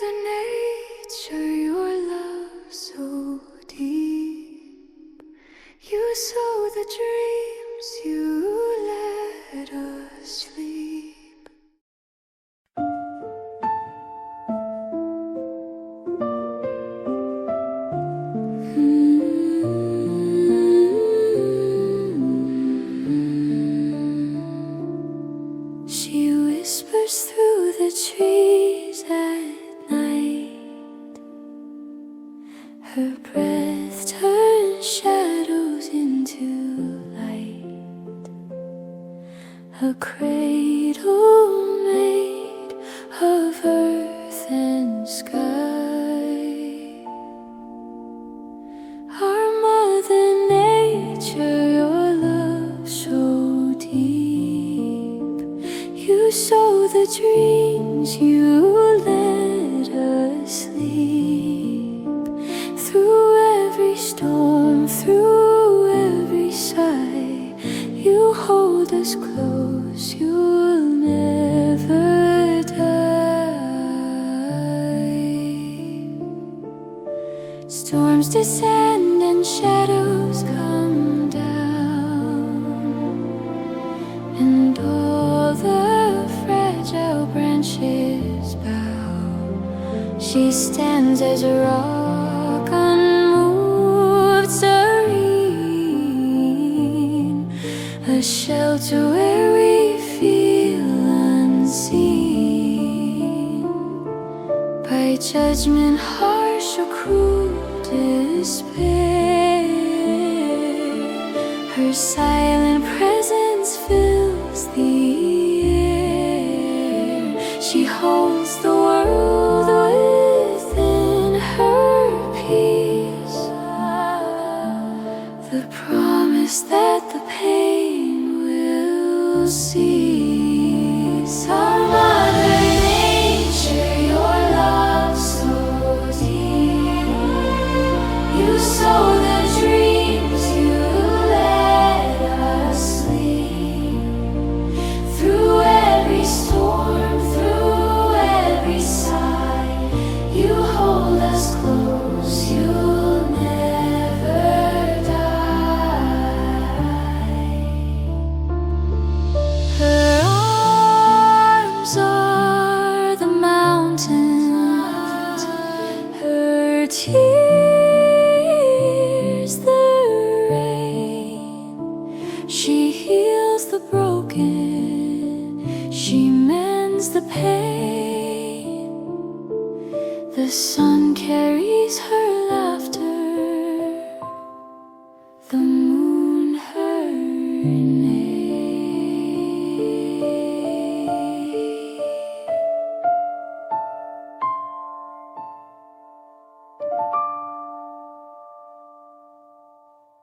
the nature, your love so deep. You sow the dreams, you let us sleep. She whispers through the trees at night. Her breath turns shadows into light. A cradle made of earth and sky. Our Mother Nature, your love so deep. You sow the dreams, you let us sleep. Through every storm, through every sigh, you hold us close, you'll never die. Storms descend and shadows come down, and all the fragile branches bow. She stands as a rock, unmoved, serene, a shelter where we feel unseen by judgment harsh or cruel despair. Her silent presence fills the air. She holds the world within her peace, the promise that the pain will cease. Our Mother Nature, your love so deep. You sow the dreams, you let us sleep. Through every storm, through every sigh, you hold us close, you'll never die. Her arms are the mountains, her tears the rain. She heals the broken, she mends the pain. The sun carries her laughter, the moon her